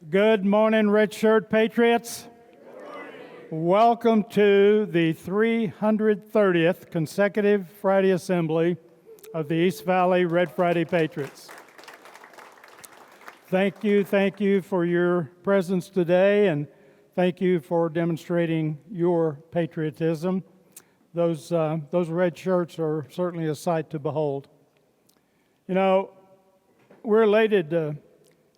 Good morning, Red Shirt Patriots. Welcome to the 330th consecutive Friday Assembly of the East Valley Red Friday Patriots. Thank you for your presence today, and thank you for demonstrating your patriotism. Those red shirts are certainly a sight to behold. You know, we're elated to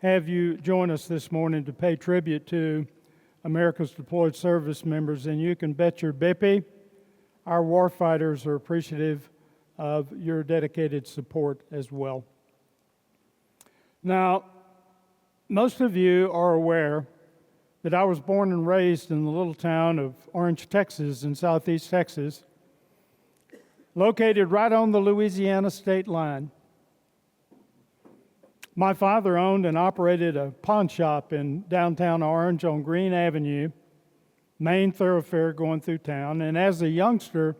have you join us this morning to pay tribute to America's deployed service members, and you can bet your bippy our warfighters are appreciative of your dedicated support as well. Now, most of you are aware that I was born and raised in the little town of Orange, Texas, in southeast Texas, located right on the Louisiana state line. My father owned and operated a pawn shop in downtown Orange on Green Avenue, main thoroughfare going through town. And as a youngster,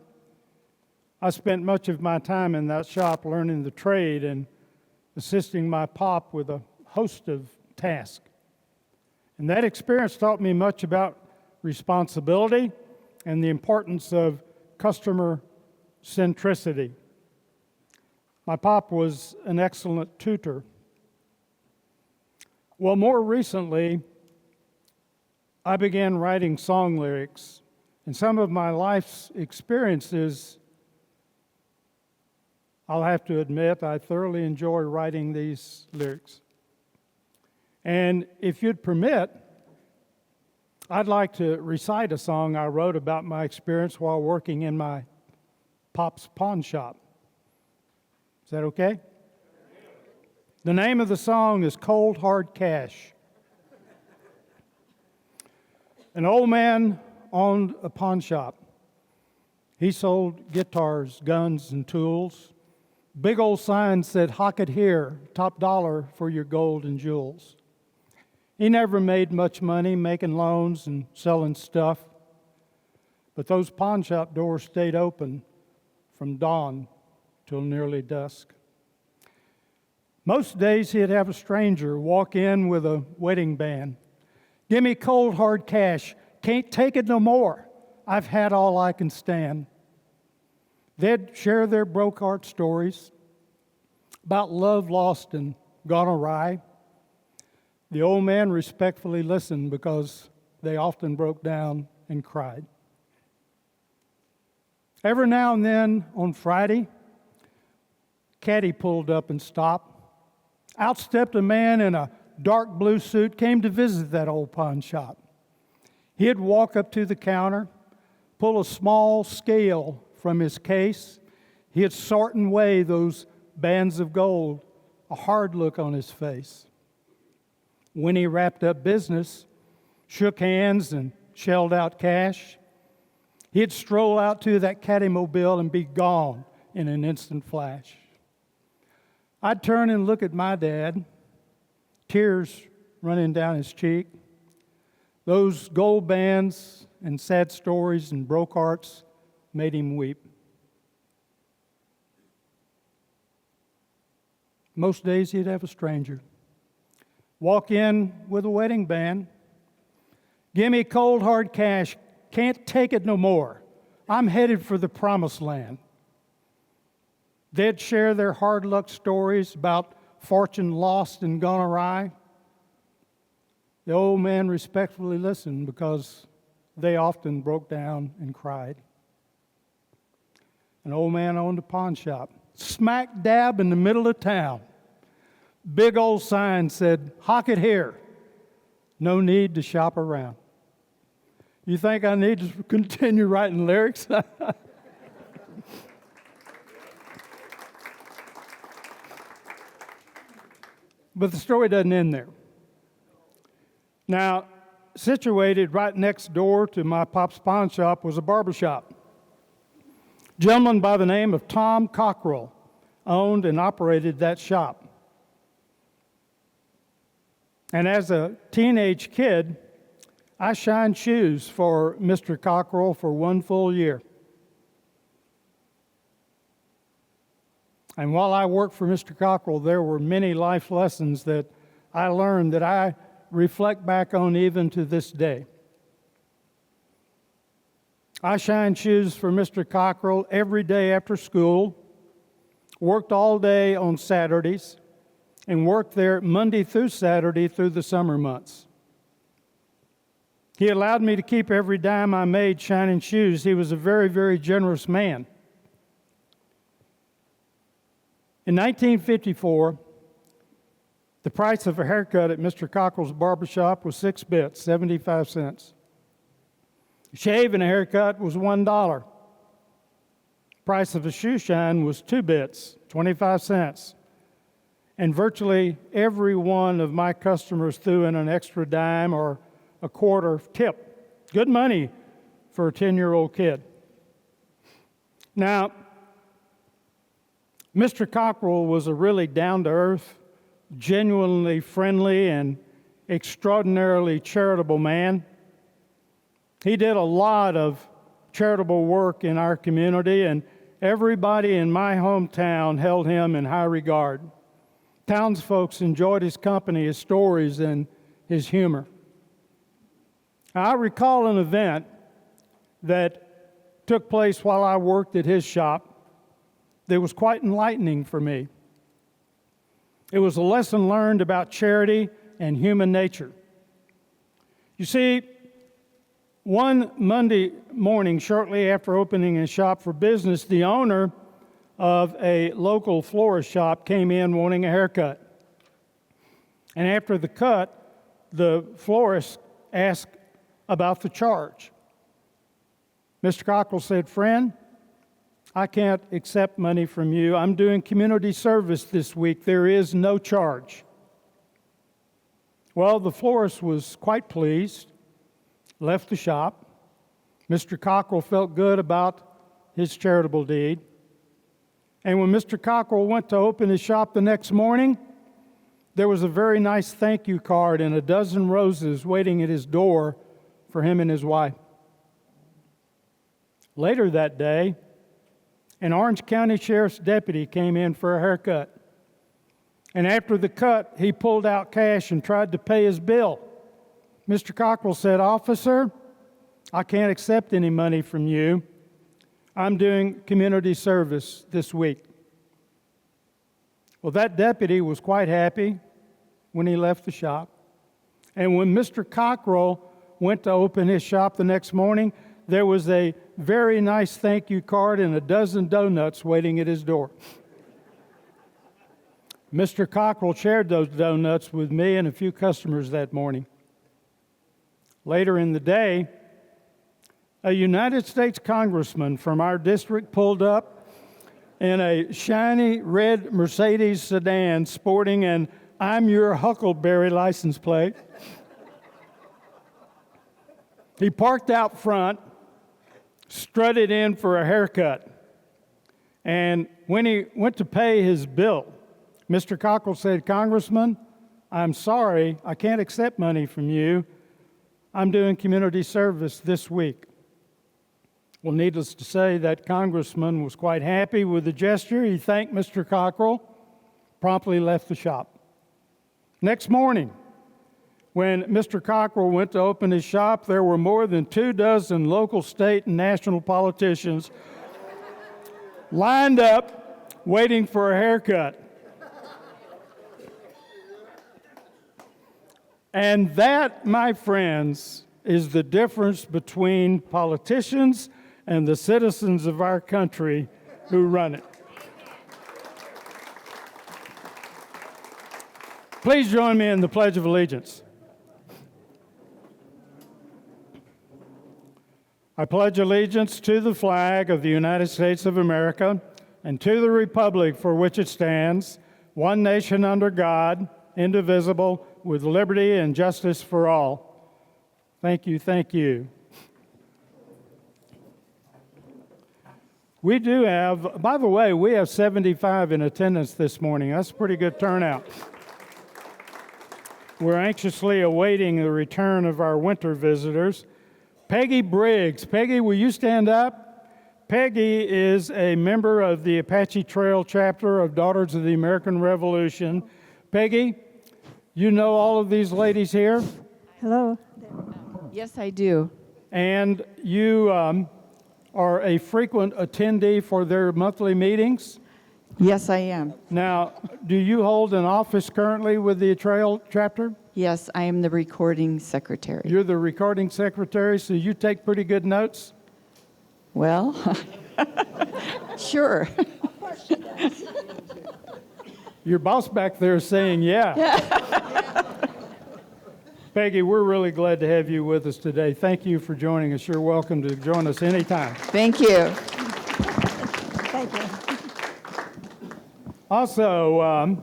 I spent much of my time in that shop learning the trade and assisting my pop with a host of tasks. And that experience taught me much about responsibility and the importance of customer centricity. My pop was an excellent tutor. Well, more recently, I began writing song lyrics, and some of my life's experiences, I'll have to admit, I thoroughly enjoy writing these lyrics. And if you'd permit, I'd like to recite a song I wrote about my experience while working in my pop's pawn shop. Is that okay? The name of the song is Cold Hard Cash. An old man owned a pawn shop. He sold guitars, guns, and tools. Big old sign said, "Hock it here, top dollar for your gold and jewels." He never made much money making loans and selling stuff, but those pawn shop doors stayed open from dawn till nearly dusk. Most days he'd have a stranger walk in with a wedding band. "Give me cold hard cash, can't take it no more. I've had all I can stand." They'd share their broke heart stories about love lost and gone awry. The old man respectfully listened because they often broke down and cried. Every now and then on Friday, caddy pulled up and stopped. Out stepped a man in a dark blue suit, came to visit that old pawn shop. He'd walk up to the counter, pull a small scale from his case. He'd sort and weigh those bands of gold, a hard look on his face. When he wrapped up business, shook hands and shelled out cash, he'd stroll out to that caddymobile and be gone in an instant flash. I'd turn and look at my dad, tears running down his cheek. Those gold bands and sad stories and broke hearts made him weep. Most days he'd have a stranger walk in with a wedding band. "Give me cold hard cash, can't take it no more. I'm headed for the promised land." They'd share their hard luck stories about fortune lost and gone awry. The old man respectfully listened because they often broke down and cried. An old man owned a pawn shop, smack dab in the middle of town. Big old sign said, "Hock it here. No need to shop around." You think I need to continue writing lyrics? But the story doesn't end there. Now, situated right next door to my pop's pawn shop was a barber shop. A gentleman by the name of Tom Cockrell owned and operated that shop. And as a teenage kid, I shined shoes for Mr. Cockrell for one full year. And while I worked for Mr. Cockrell, there were many life lessons that I learned that I reflect back on even to this day. I shined shoes for Mr. Cockrell every day after school, worked all day on Saturdays, and worked there Monday through Saturday through the summer months. He allowed me to keep every dime I made shining shoes. He was a very, very generous man. In 1954, the price of a haircut at Mr. Cockrell's barbershop was 6 bits, 75 cents. A shave and a haircut was $1. Price of a shoe shine was 2 bits, 25 cents. And virtually every one of my customers threw in an extra dime or a quarter tip. Good money for a 10-year-old kid. Now, Mr. Cockrell was a really down-to-earth, genuinely friendly, and extraordinarily charitable man. He did a lot of charitable work in our community, and everybody in my hometown held him in high regard. Townsfolk enjoyed his company, his stories, and his humor. I recall an event that took place while I worked at his shop that was quite enlightening for me. It was a lesson learned about charity and human nature. You see, one Monday morning, shortly after opening his shop for business, the owner of a local florist shop came in wanting a haircut. And after the cut, the florist asked about the charge. Mr. Cockrell said, "Friend, I can't accept money from you. I'm doing community service this week. There is no charge." Well, the florist was quite pleased, left the shop. Mr. Cockrell felt good about his charitable deed. And when Mr. Cockrell went to open his shop the next morning, there was a very nice thank you card and a dozen roses waiting at his door for him and his wife. Later that day, an Orange County Sheriff's deputy came in for a haircut. And after the cut, he pulled out cash and tried to pay his bill. Mr. Cockrell said, "Officer, I can't accept any money from you. I'm doing community service this week." Well, that deputy was quite happy when he left the shop. And when Mr. Cockrell went to open his shop the next morning, there was a very nice thank you card and a dozen donuts waiting at his door. Mr. Cockrell shared those donuts with me and a few customers that morning. Later in the day, a United States congressman from our district pulled up in a shiny red Mercedes sedan sporting an "I'm your Huckleberry" license plate. He parked out front, strutted in for a haircut, and when he went to pay his bill, Mr. Cockrell said, "Congressman, I'm sorry, I can't accept money from you. I'm doing community service this week." Well, needless to say, that congressman was quite happy with the gesture. He thanked Mr. Cockrell, promptly left the shop. Next morning, when Mr. Cockrell went to open his shop, there were more than 24 local, state, and national politicians lined up waiting for a haircut. And that, my friends, is the difference between politicians and the citizens of our country who run it. Please join me in the Pledge of Allegiance. I pledge allegiance to the flag of the United States of America and to the republic for which it stands, one nation under God, indivisible, with liberty and justice for all. Thank you, thank you. We do have, by the way, we have 75 in attendance this morning. That's a pretty good turnout. We're anxiously awaiting the return of our winter visitors. Peggy Briggs. Peggy, will you stand up? Peggy is a member of the Apache Trail chapter of Daughters of the American Revolution. Peggy, You know all of these ladies here, Hello. Yes, I do. and you are a frequent attendee for their monthly meetings. Yes, I am. Now, do you hold an office currently with the Trail chapter? Yes, I am the recording secretary. You're the recording secretary, so you take pretty good notes? Well, sure. Your boss back there is saying, yeah. Peggy, we're really glad to have you with us today. Thank you for joining us. You're welcome to join us anytime. Thank you. Thank you. Also,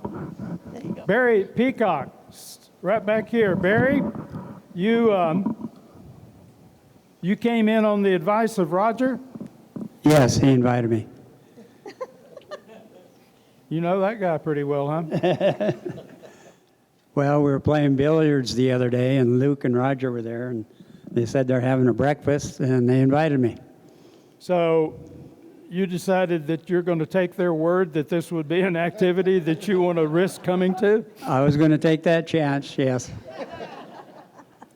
Barry Peacock, right back here. Barry, you came in on the advice of Roger? Yes, he invited me. You know that guy pretty well, huh? Well, we were playing billiards the other day, and Luke and Roger were there, and they said they're having a breakfast, and they invited me. So you decided that you're going to take their word that this would be an activity that you want to risk coming to? I was going to take that chance, yes.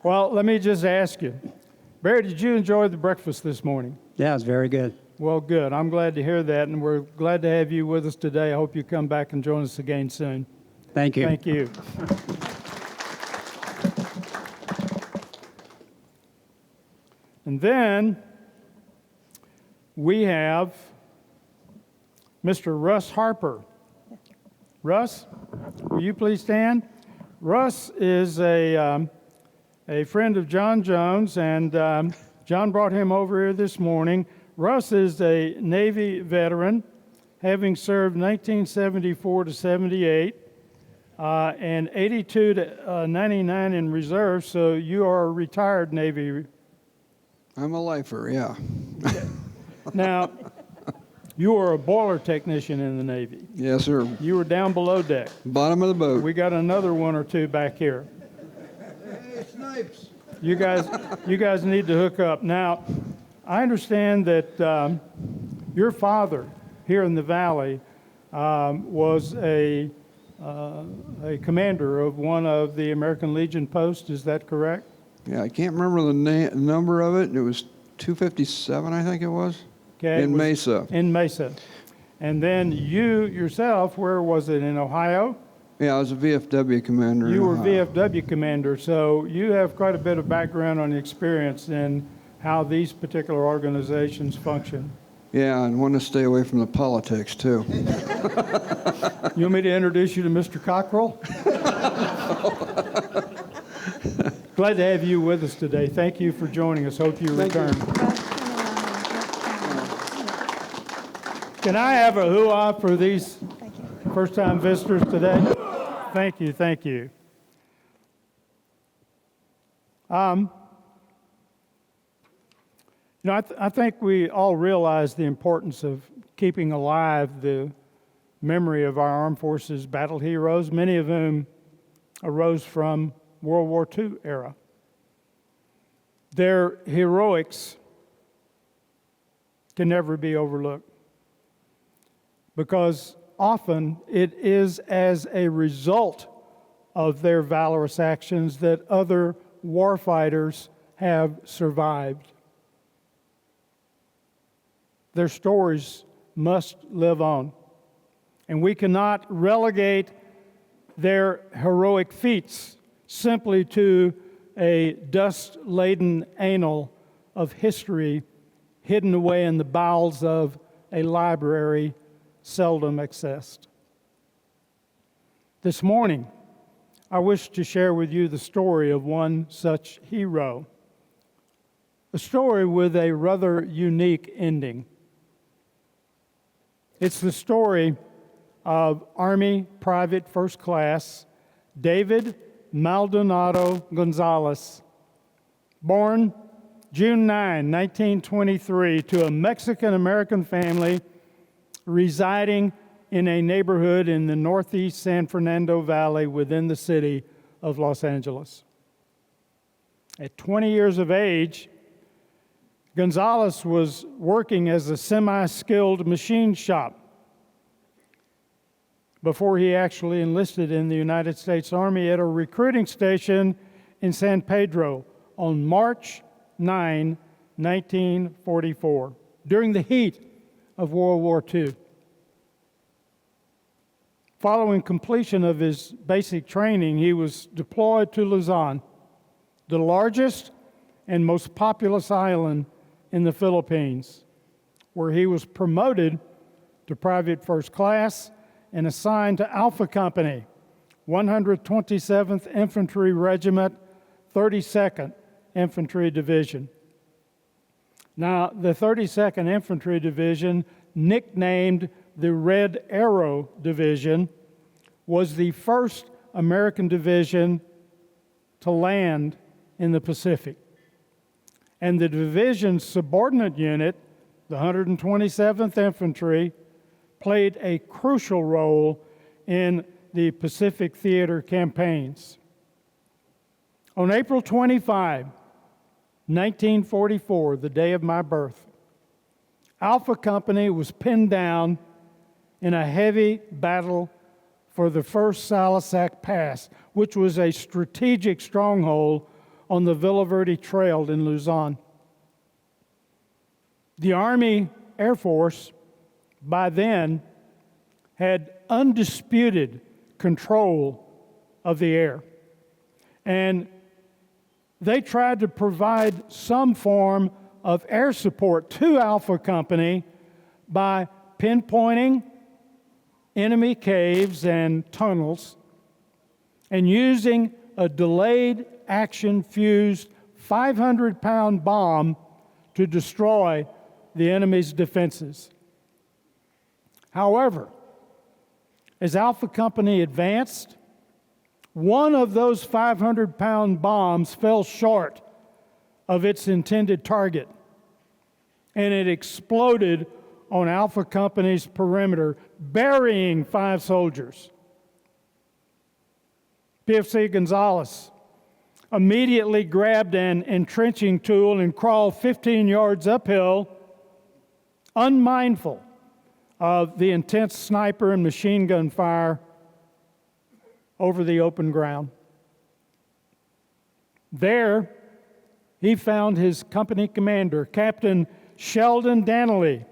Well, let me just ask you. Barry, did you enjoy the breakfast this morning? Yeah, it was very good. Well, good. I'm glad to hear that, and we're glad to have you with us today. I hope you come back and join us again soon. Thank you. Thank you. And then we have Mr. Russ Harper. Russ, will you please stand? Russ is a friend of John Jones, and John brought him over here this morning. Russ is a Navy veteran, having served 1974 to 78, and 82 to 99 in reserve, so you are a retired Navy. I'm a lifer, yeah. Now, you are a boiler technician in the Navy. Yes, sir. You were down below deck. Bottom of the boat. We got another one or two back here. Hey, snipes. You guys need to hook up. Now, I understand that your father here in the Valley was a commander of one of the American Legion posts. Is that correct? Yeah, I can't remember the number of it. It was 257, I think it was. Okay. In Mesa. In Mesa. And then you yourself, where was it, in Ohio? Yeah, I was a VFW commander. You in were Ohio. VFW commander, so you have quite a bit of background on experience in how these particular organizations function. Yeah, and want to stay away from the politics, too. You want me to introduce you to Mr. Cockrell? Glad to have you with us today. Thank you for joining us. Hope you return. Can I have a hoo-ah for these first-time visitors today? Thank you, thank you. You know, I think we all realize the importance of keeping alive the memory of our armed forces battle heroes, many of whom arose from World War II era. Their heroics can never be overlooked because often it is as a result of their valorous actions that other warfighters have survived. Their stories must live on, and we cannot relegate their heroic feats simply to a dust-laden annal of history hidden away in the bowels of a library seldom accessed. This morning, I wish to share with you the story of one such hero, a story with a rather unique ending. It's the story of Army Private First Class David Maldonado Gonzalez, born June 9, 1923, to a Mexican-American family residing in a neighborhood in the northeast San Fernando Valley within the city of Los Angeles. At 20 years of age, Gonzalez was working as a semi-skilled machine shop. before he actually enlisted in the United States Army at a recruiting station in San Pedro on March 9, 1944, during the heat of World War II. Following completion of his basic training, he was deployed to Luzon, the largest and most populous island in the Philippines, where he was promoted to private first class and assigned to Alpha Company, 127th Infantry Regiment, 32nd Infantry Division. Now, the 32nd Infantry Division, nicknamed the Red Arrow Division, was the first American division to land in the Pacific. And the division's subordinate unit, the 127th Infantry, played a crucial role in the Pacific Theater campaigns. On April 25, 1944, the day of my birth, Alpha Company was pinned down in a heavy battle for the first Salisac Pass, which was a strategic stronghold on the Villa Verde Trail in Luzon. The Army Air Force, by then, had undisputed control of the air. And they tried to provide some form of air support to Alpha Company by pinpointing enemy caves and tunnels and using a delayed action fused 500-pound bomb to destroy the enemy's defenses. However, as Alpha Company advanced, one of those 500-pound bombs fell short of its intended target, and it exploded on Alpha Company's perimeter, burying 5 soldiers. PFC Gonzalez immediately grabbed an entrenching tool and crawled 15 yards uphill, unmindful of the intense sniper and machine gun fire over the open ground. There, he found his company commander, Captain Sheldon Danley,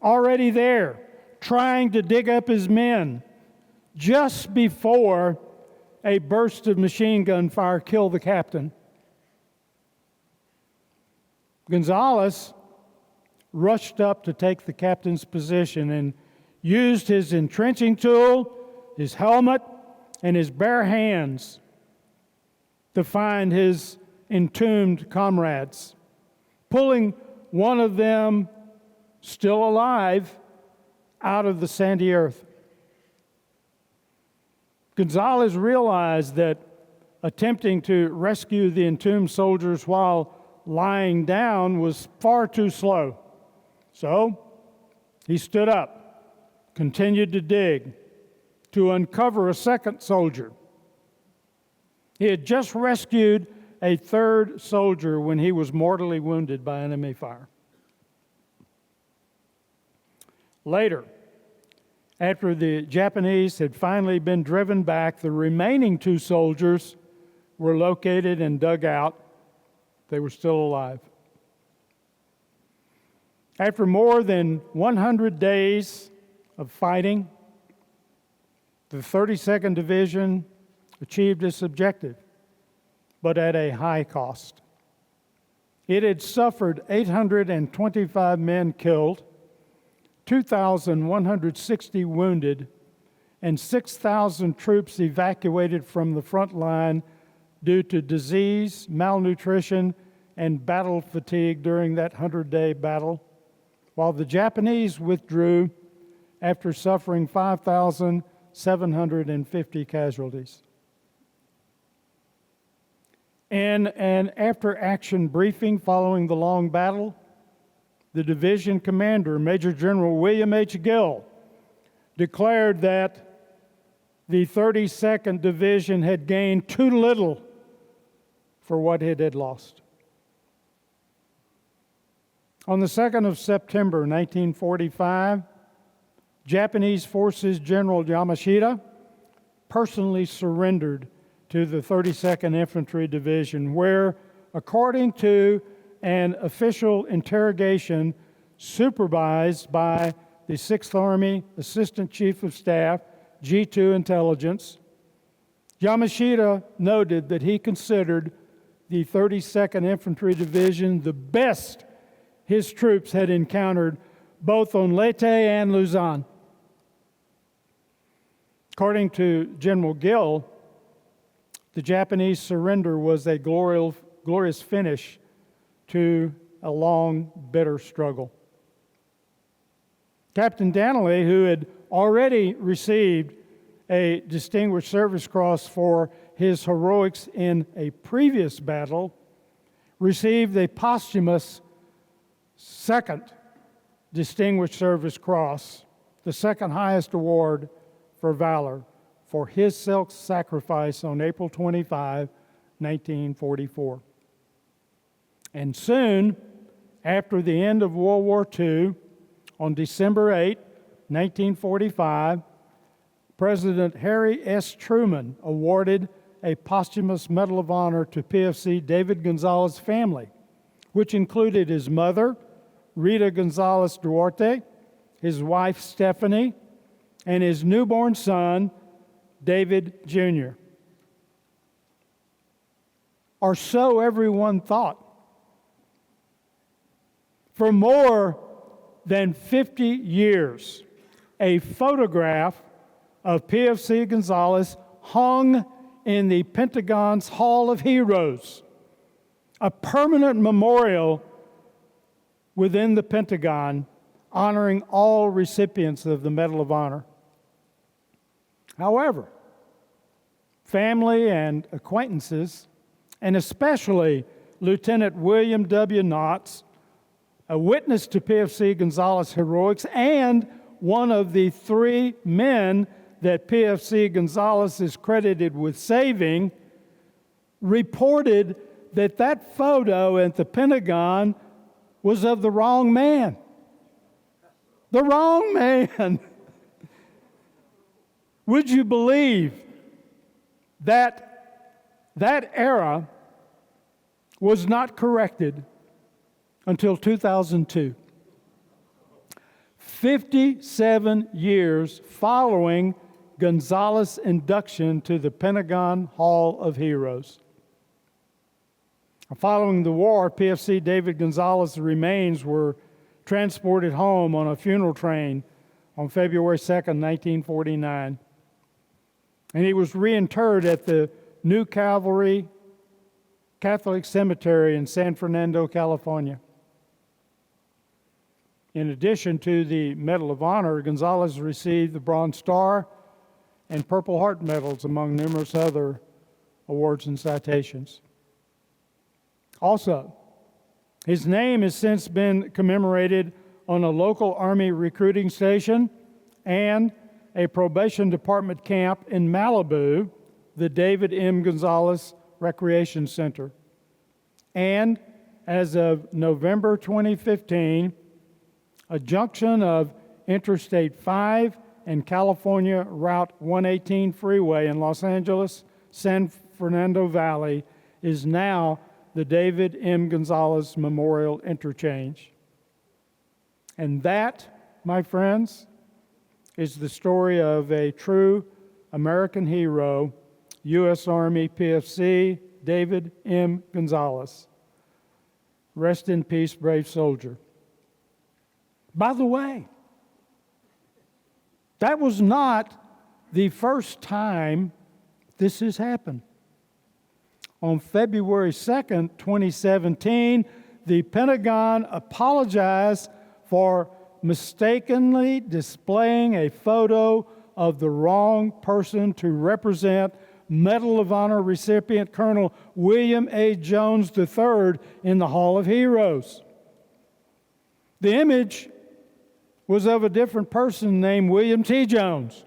already there, trying to dig up his men just before a burst of machine gun fire killed the captain. Gonzalez rushed up to take the captain's position and used his entrenching tool, his helmet, and his bare hands to find his entombed comrades, pulling one of them, still alive, out of the sandy earth. Gonzalez realized that attempting to rescue the entombed soldiers while lying down was far too slow. So he stood up, continued to dig, to uncover a second soldier. He had just rescued a third soldier when he was mortally wounded by enemy fire. Later, after the Japanese had finally been driven back, the remaining 2 soldiers were located and dug out. They were still alive. After more than 100 days of fighting, the 32nd Division achieved its objective, but at a high cost. It had suffered 825 men killed, 2,160 wounded, and 6,000 troops evacuated from the front line due to disease, malnutrition, and battle fatigue during that 100-day battle, while the Japanese withdrew after suffering 5,750 casualties. In an after-action briefing following the long battle, the division commander, Major General William H. Gill, declared that the 32nd Division had gained too little for what it had lost. On the 2nd of September, 1945, Japanese Forces General Yamashita personally surrendered to the 32nd Infantry Division, where, according to an official interrogation supervised by the 6th Army Assistant Chief of Staff, G2 Intelligence, Yamashita noted that he considered the 32nd Infantry Division the best his troops had encountered both on Leyte and Luzon. According to General Gill, the Japanese surrender was a glorious finish to a long, bitter struggle. Captain Danley, who had already received a Distinguished Service Cross for his heroics in a previous battle, received a posthumous second Distinguished Service Cross, the second highest award for valor, for his self-sacrifice on April 25, 1944. And soon, after the end of World War II, on December 8, 1945, President Harry S. Truman awarded a posthumous Medal of Honor to PFC David Gonzalez' family, which included his mother, Rita Gonzalez Duarte, his wife, Stephanie, and his newborn son, David Jr. Or so everyone thought. For more than 50 years, a photograph of PFC Gonzalez hung in the Pentagon's Hall of Heroes, a permanent memorial within the Pentagon honoring all recipients of the Medal of Honor. However, family and acquaintances, and especially Lieutenant William W. Knotts, a witness to PFC Gonzalez' heroics and one of the 3 men that PFC Gonzalez is credited with saving, reported that that photo at the Pentagon was of the wrong man. The wrong man. Would you believe that that era was not corrected until 2002? 57 years following Gonzalez' induction to the Pentagon Hall of Heroes. Following the war, PFC David Gonzalez' remains were transported home on a funeral train on February 2nd, 1949. And he was reinterred at the New Calvary Catholic Cemetery in San Fernando, California. In addition to the Medal of Honor, Gonzalez received the Bronze Star and Purple Heart medals, among numerous other awards and citations. Also, his name has since been commemorated on a local Army recruiting station and a probation department camp in Malibu, the David M. Gonzalez Recreation Center. And as of November 2015, a junction of Interstate 5 and California Route 118 freeway in Los Angeles, San Fernando Valley is now the David M. Gonzalez Memorial Interchange. And that, my friends, is the story of a true American hero, U.S. Army PFC David M. Gonzalez. Rest in peace, brave soldier. By the way, that was not the first time this has happened. On February 2nd, 2017, the Pentagon apologized for mistakenly displaying a photo of the wrong person to represent Medal of Honor recipient Colonel William A. Jones III in the Hall of Heroes. The image was of a different person named William T. Jones,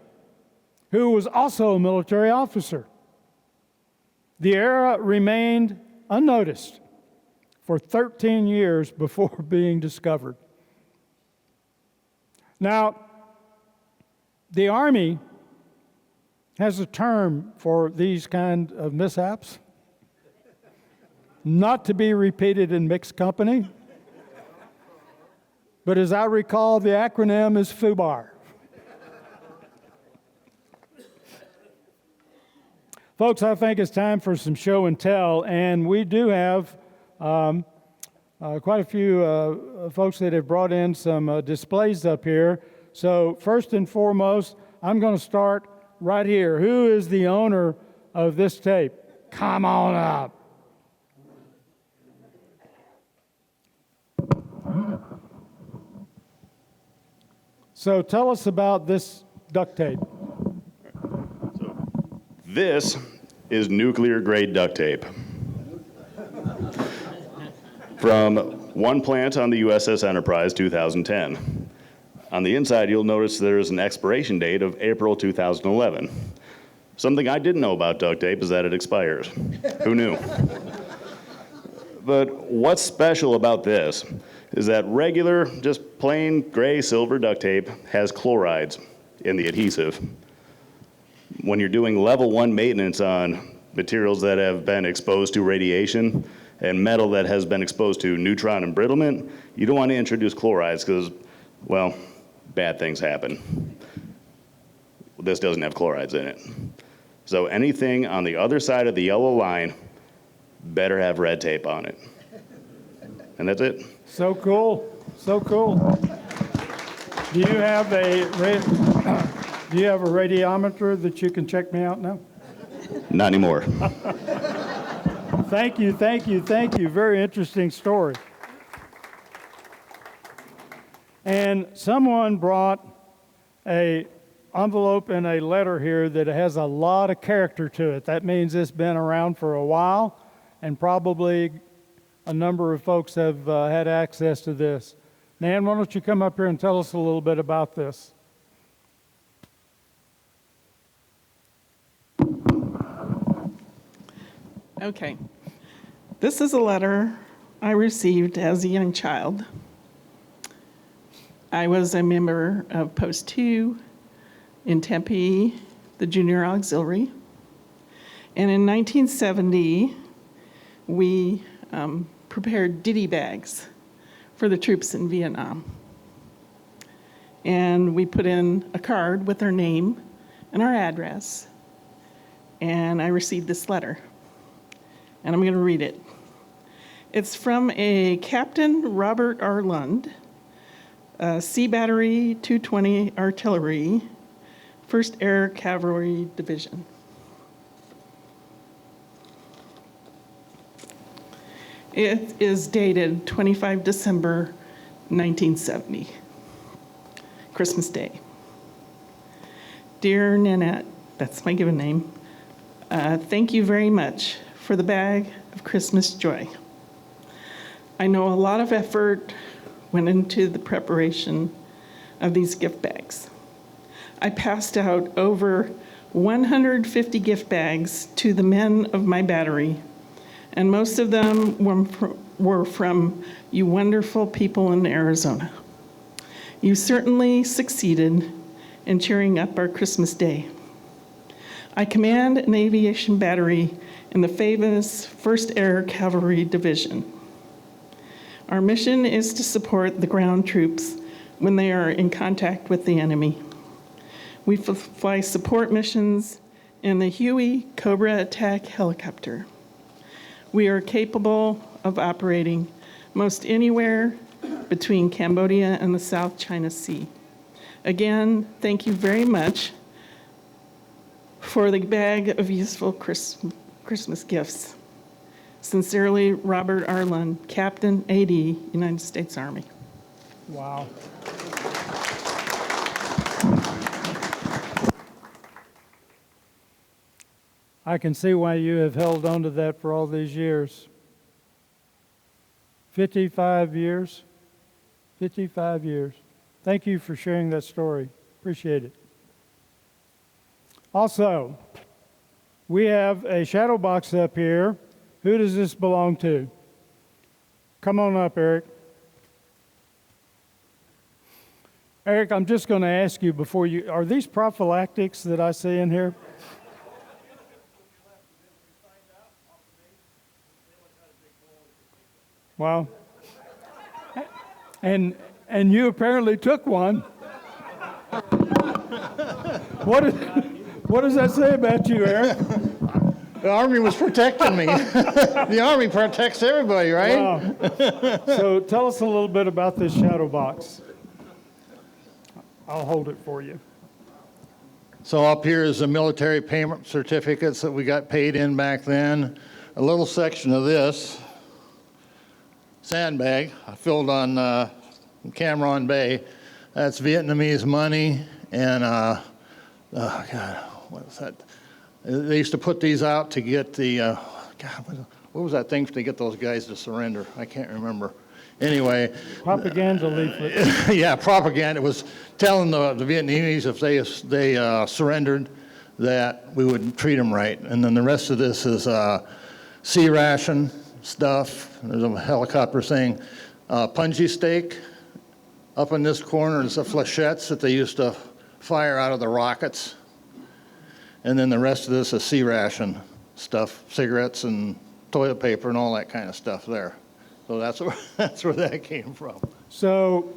who was also a military officer. The error remained unnoticed for 13 years before being discovered. Now, The Army has a term for these kind of mishaps, not to be repeated in mixed company. But as I recall, the acronym is FUBAR. Folks, I think it's time for some show and tell, and we do have quite a few folks that have brought in some displays up here. So first and foremost, I'm going to start right here. Who is the owner of this tape? Come on up. So tell us about this duct tape. This is nuclear-grade duct tape. From one plant on the USS Enterprise, 2010. On the inside, you'll notice there's an expiration date of April 2011. Something I didn't know about duct tape is that it expires. Who knew? But what's special about this is that regular, just plain gray silver duct tape has chlorides in the adhesive. When you're doing level 1 maintenance on materials that have been exposed to radiation and metal that has been exposed to neutron embrittlement, you don't want to introduce chlorides because, well, bad things happen. This doesn't have chlorides in it. So anything on the other side of the yellow line better have red tape on it. And that's it. So cool, so cool. Do you have a radiometer that you can check me out now? Not anymore. Thank you, thank you, thank you. Very interesting story. And someone brought a envelope and a letter here that has a lot of character to it. That means it's been around for a while, and probably a number of folks have had access to this. Nan, why don't you come up here and tell us a little bit about this? Okay. This is a letter I received as a young child. I was a member of Post 2 in Tempe, the Junior Auxiliary. And in 1970, we prepared ditty bags for the troops in Vietnam. And we put in a card with our name and our address. And I received this letter. And I'm going to read it. It's from a Captain Robert R. Lund, Sea Battery 220 Artillery, 1st Air Cavalry Division. It is dated 25 December 1970, Christmas Day. Dear Nanette, that's my given name, thank you very much for the bag of Christmas joy. I know a lot of effort went into the preparation of these gift bags. I passed out over 150 gift bags to the men of my battery, and most of them were from you wonderful people in Arizona. You certainly succeeded in cheering up our Christmas Day. I command an aviation battery in the famous 1st Air Cavalry Division. Our mission is to support the ground troops when they are in contact with the enemy. We fly support missions in the Huey Cobra attack helicopter. We are capable of operating most anywhere between Cambodia and the South China Sea. Again, thank you very much for the bag of useful Christmas gifts. Sincerely, Robert R. Lund, Captain, A.D., United States Army. Wow. I can see why you have held on to that for all these years. 55 years. 55 years. Thank you for sharing that story. Appreciate it. Also, we have a shadow box up here. Who does this belong to? Come on up, Eric. Eric, I'm just going to ask you before you, are these prophylactics that I see in here? Wow. And you apparently took one. What does that say about you, Eric? The Army was protecting me. The Army protects everybody, right? Wow. So tell us a little bit about this shadow box. I'll hold it for you. So up here is the military payment certificates that we got paid in back then. A little section of this sandbag I filled on Cameron Bay. That's Vietnamese money, and oh God, what was that? They used to put these out to get the God, what was that thing to get those guys to surrender? I can't remember. Anyway, Propaganda leaflet. yeah, propaganda. It was telling the Vietnamese if they surrendered that we would treat them right. And then the rest of this is sea ration stuff. There's a helicopter saying punji steak. Up in this corner is the flechettes that they used to fire out of the rockets. And then the rest of this is sea ration stuff, cigarettes and toilet paper and all that kind of stuff there. So that's where that came from. So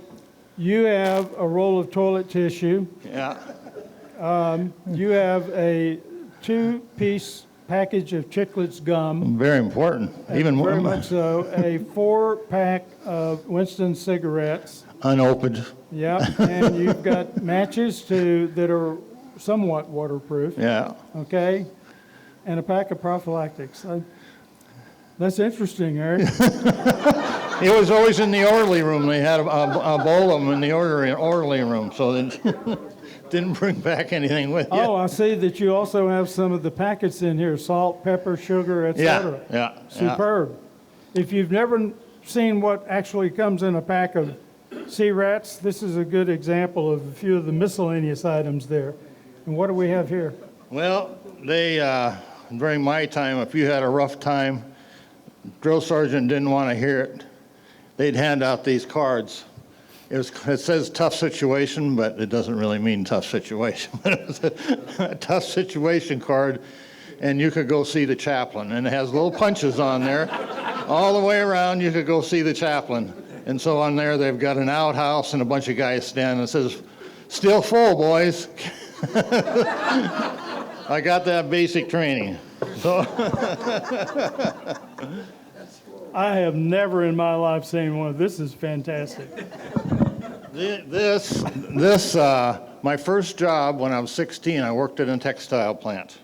you have a roll of toilet tissue. Yeah. You have a 2-piece package of Chiclets gum. Very important. Even more. Very much so. A 4-pack of Winston cigarettes. Unopened. Yeah, and you've got matches that are somewhat waterproof. Yeah. Okay, and a pack of prophylactics. That's interesting, Eric. It was always in the orderly room. They had a bowl of them in the orderly room, so they didn't bring back anything with you. Oh, I see that you also have some of the packets in here: salt, pepper, sugar, etc. Yeah. Superb. If you've never seen what actually comes in a pack of sea rats, this is a good example of a few of the miscellaneous items there. And what do we have here? Well, during my time, if you had a rough time, drill sergeant didn't want to hear it, they'd hand out these cards. It says tough situation, but it doesn't really mean tough situation. It was a tough situation card, and you could go see the chaplain. And it has little punches on there. All the way around, you could go see the chaplain. And so on there, they've got an outhouse and a bunch of guys standing. It says, "Still full, boys." I got that basic training. So I have never in my life seen one. This is fantastic. My first job when I was 16, I worked at a textile plant,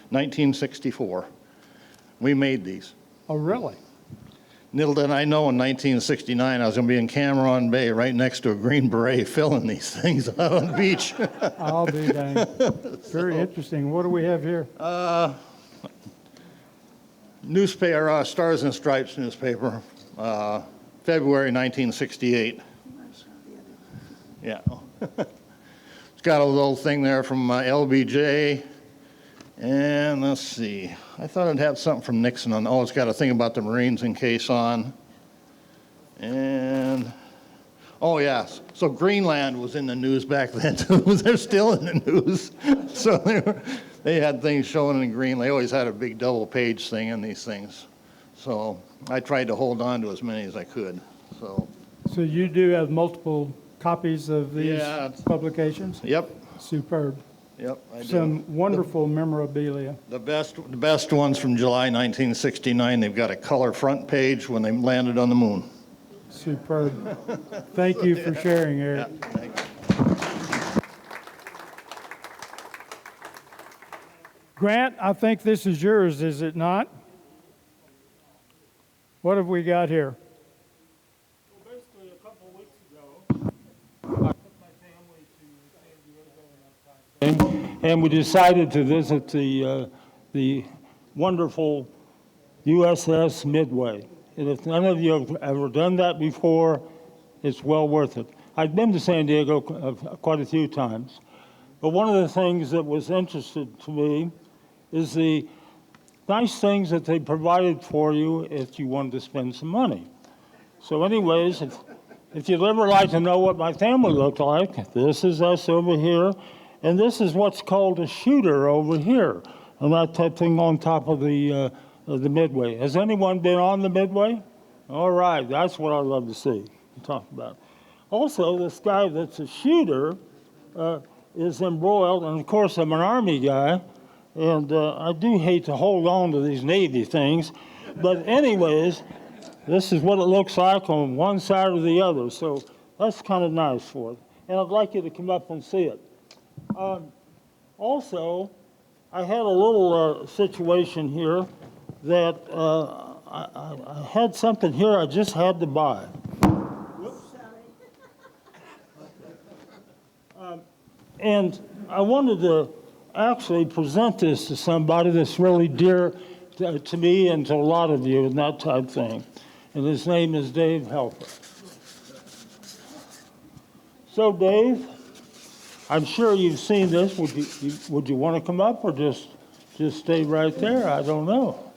1964. We made these. Oh, really? Little did I know in 1969 I was going to be in Cameron Bay right next to a Green Beret filling these things out on the beach. I'll be dang. Very interesting. What do we have here? Newspaper, Stars and Stripes newspaper, February 1968. Yeah. It's got a little thing there from LBJ. And let's see. I thought it'd have something from Nixon on. Oh, it's got a thing about the Marines in case on. And, oh, yes. So Greenland was in the news back then, too. They're still in the news. So they had things showing in Greenland. They always had a big double-page thing in these things. So I tried to hold on to as many as I could. So you do have multiple copies of these Yeah. publications? Yep. Superb. Yep, I do. Some wonderful memorabilia. The best ones from July 1969, they've got a color front page when they landed on the moon. Superb. Thank you for sharing, Eric. Yeah, thanks. Grant, I think this is yours, is it not? What have we got here? Well, basically, a couple of weeks ago, I took my family to San Diego and we decided to visit the wonderful USS Midway. And if none of you have ever done that before, it's well worth it. I've been to San Diego quite a few times, but one of the things that was interesting to me is the nice things that they provided for you if you wanted to spend some money. So anyways, if you'd ever like to know what my family looked like, this is us over here, and this is what's called a shooter over here, and that type thing on top of the Midway. Has anyone been on the Midway? All right, that's what I love to see and talk about. Also, this guy that's a shooter is embroiled, and of course I'm an Army guy, and I do hate to hold on to these Navy things, but anyways, this is what it looks like on one side or the other, so that's kind of nice for it. And I'd like you to come up and see it. Also, I had a little situation here that I had something here I just had to buy. And I wanted to actually present this to somebody that's really dear to me and to a lot of you and that type thing. And his name is Dave Helper. So Dave, I'm sure you've seen this. Would you want to come up or just stay right there? I don't know.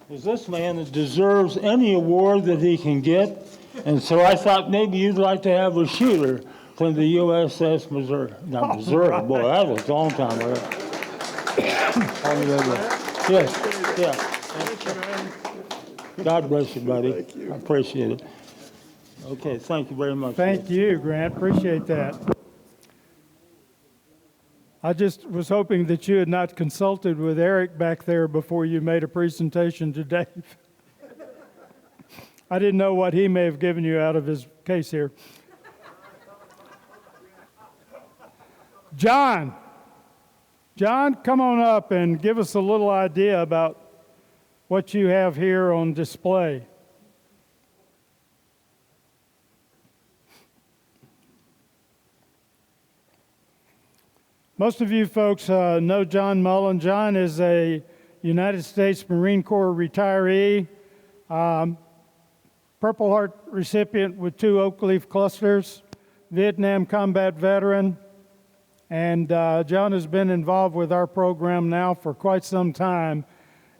Is this man that deserves any award that he can get? And so I thought maybe you'd like to have a shooter from the USS Missouri. Not Missouri, boy, that was a long time ago. Yes, yeah. God bless you, buddy. I appreciate it. Okay, thank you very much. Thank you, Grant. Appreciate that. I just was hoping that you had not consulted with Eric back there before you made a presentation to Dave. I didn't know what he may have given you out of his case here. John, come on up and give us a little idea about what you have here on display. Most of you folks know John Mullen. John is a United States Marine Corps retiree, Purple Heart recipient with 2 oak leaf clusters, Vietnam combat veteran, and John has been involved with our program now for quite some time,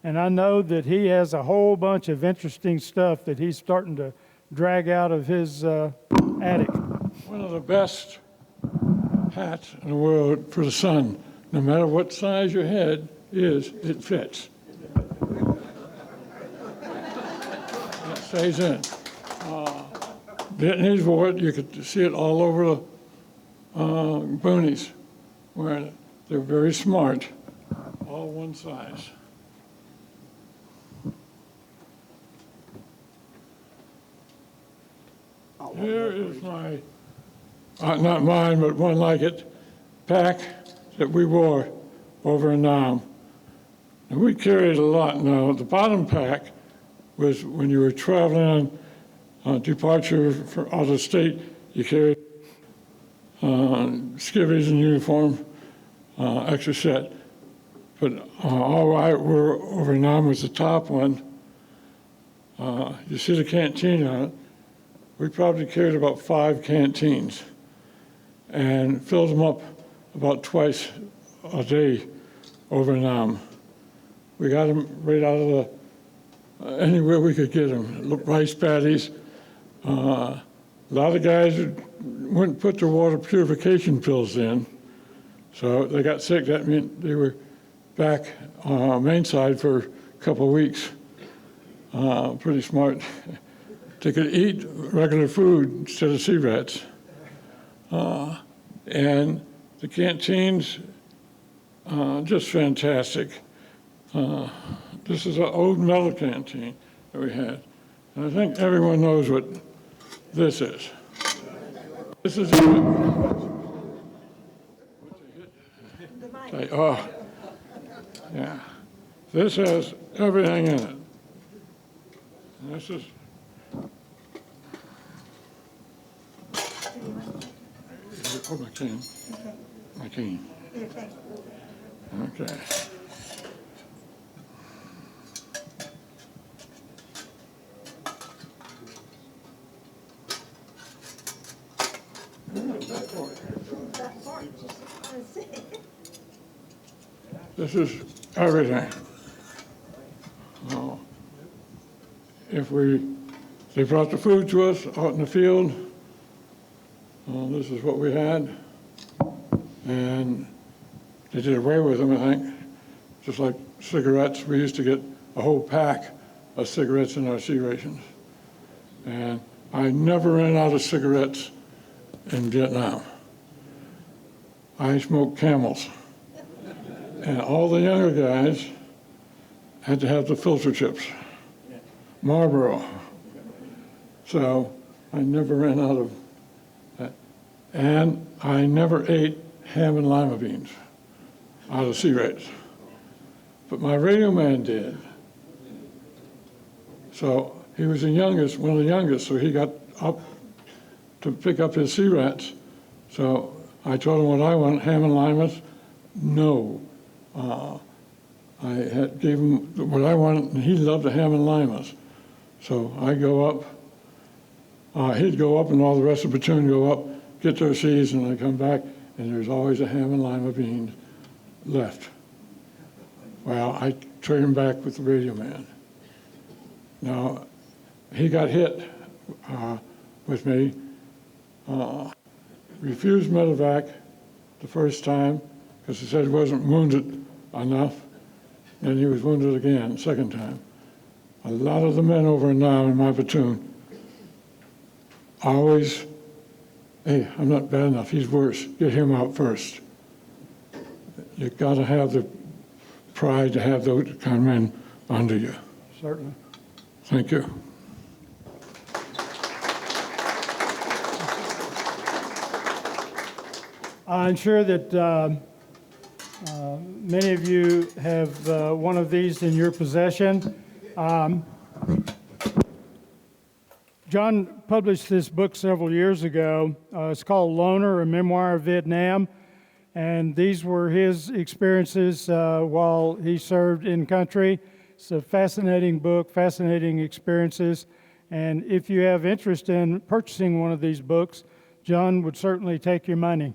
and I know that he has a whole bunch of interesting stuff that he's starting to drag out of his attic. One of the best hats in the world for the sun. No matter what size your head is, it fits. It stays in. Vietnamese wore it. You could see it all over the boonies wearing it. They're very smart, all one size. Here is my, not mine, but one like it, pack that we wore over in Nam. And we carried a lot. Now, the bottom pack was when you were traveling on departure for out of state, you carried skivvies and uniform, extra set. But all I wore over in Nam was the top one. You see the canteen on it. We probably carried about 5 canteens and filled them up about twice a day over in Nam. We got them right out of anywhere we could get them. Rice paddies. A lot of guys wouldn't put their water purification pills in, so they got sick. That meant they were back main side for a couple of weeks. Pretty smart. They could eat regular food instead of sea rats. And the canteens, just fantastic. This is an old metal canteen that we had. And I think everyone knows what this is. This is oh, yeah. This has everything in it. And this is oh, my cane. My cane. Okay. This is everything. Oh. they brought the food to us out in the field. This is what we had. And they did away with them, I think. Just like cigarettes, we used to get a whole pack of cigarettes in our C rations. And I never ran out of cigarettes in Vietnam. I smoked Camels. And all the younger guys had to have the filter chips, Marlboro. So I never ran out of that. And I never ate ham and lima beans out of C-rates. But my radio man did. So he was the youngest, one of the youngest, so he got up to pick up his C-rats. So I told him what I want, ham and limas. No. Gave him what I wanted, and he loved the ham and limas. So I go up, he'd go up, and all the rest of the platoon go up, get their C's, and I come back, and there's always a ham and lima beans left. Well, I trade him back with the radio man. Now, he got hit with me, refused medevac the first time because he said he wasn't wounded enough. Then he was wounded again, second time. A lot of the men over now in my platoon always, hey, I'm not bad enough, he's worse, get him out first. You gotta have the pride to have those kind of men under you. Certainly. Thank you. I'm sure that many of you have one of these in your possession. John published this book several years ago. It's called Loner, a Memoir of Vietnam. And these were his experiences while he served in country. It's a fascinating book, fascinating experiences. And if you have interest in purchasing one of these books, John would certainly take your money.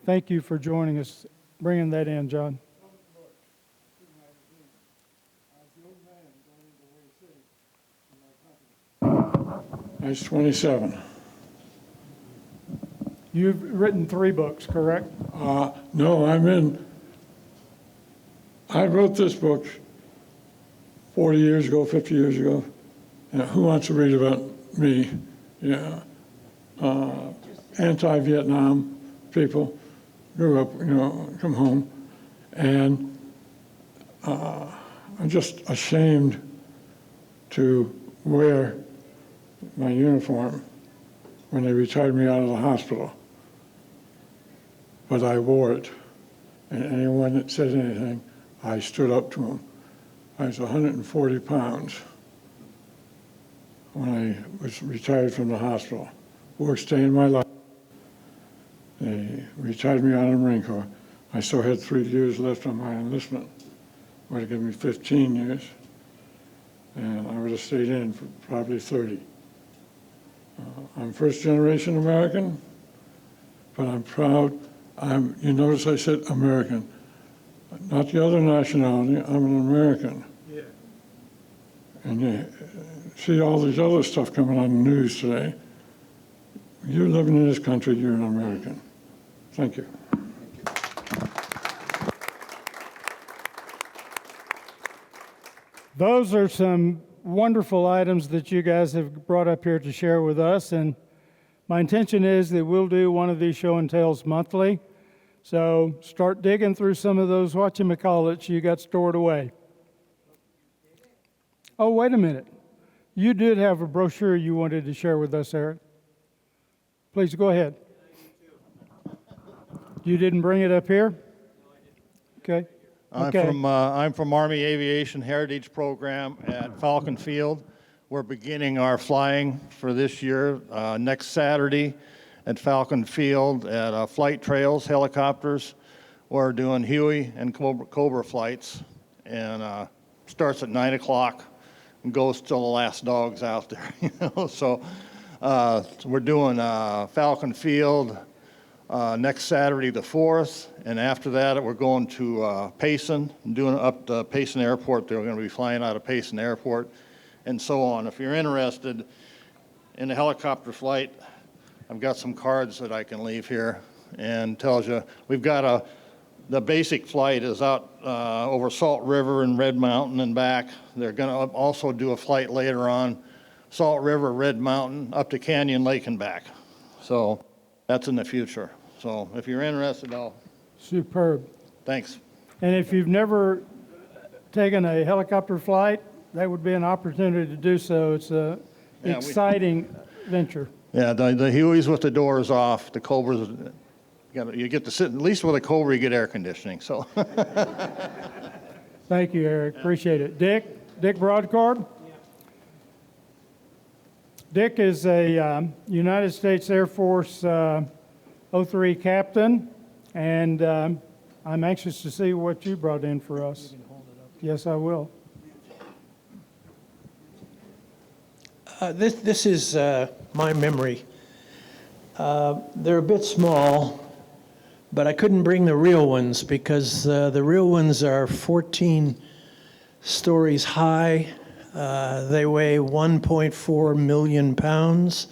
Thank you for joining us, bringing that in, John. I was 27. You've written 3 books, correct? No, I wrote this book 40 years ago, 50 years ago. Who wants to read about me? Yeah. Anti-Vietnam people, grew up, come home. And I'm just ashamed to wear my uniform when they retired me out of the hospital. But I wore it. And anyone that said anything, I stood up to them. I was 140 pounds when I was retired from the hospital. Worst day in my life. They retired me out of the Marine Corps. I still had 3 years left on my enlistment. Would have given me 15 years. And I would have stayed in for probably 30. I'm first generation American, but I'm proud. You notice I said American, not the other nationality. I'm an American. Yeah. And you see all these other stuff coming on the news today. You're living in this country, you're an American. Thank you. Those are some wonderful items that you guys have brought up here to share with us, and my intention is that we'll do one of these show and tells monthly. So start digging through some of those whatchamacallits you got stored away. Oh, wait a minute. You did have a brochure you wanted to share with us, Eric. Please go ahead. You didn't bring it up here? Okay. I'm from Army Aviation Heritage Program at Falcon Field. We're beginning our flying for this year next Saturday at Falcon Field at Flight Trails Helicopters. We're doing Huey and Cobra flights, and starts at 9 o'clock and goes till the last dog's out there. So we're doing Falcon Field next Saturday the 4th, and after that we're going to Payson, doing up to Payson Airport. They're going to be flying out of Payson Airport, and so on. If you're interested in a helicopter flight, I've got some cards that I can leave here and tells you. We've got the basic flight is out over Salt River and Red Mountain and back. They're going to also do a flight later on, Salt River, Red Mountain, up to Canyon Lake and back. So that's in the future. So if you're interested, Superb. thanks. And if you've never taken a helicopter flight, that would be an opportunity to do so. It's a exciting venture. Yeah, the Hueys with the doors off, the Cobras, you get to sit, at least with a Cobra, you get air conditioning, so. Thank you, Eric. Appreciate it. Dick Broadcord? Dick is a United States Air Force 03 captain, and I'm anxious to see what you brought in for us. Yes, I will. This is my memory. They're a bit small, but I couldn't bring the real ones because the real ones are 14 stories high. They weigh 1.4 million pounds.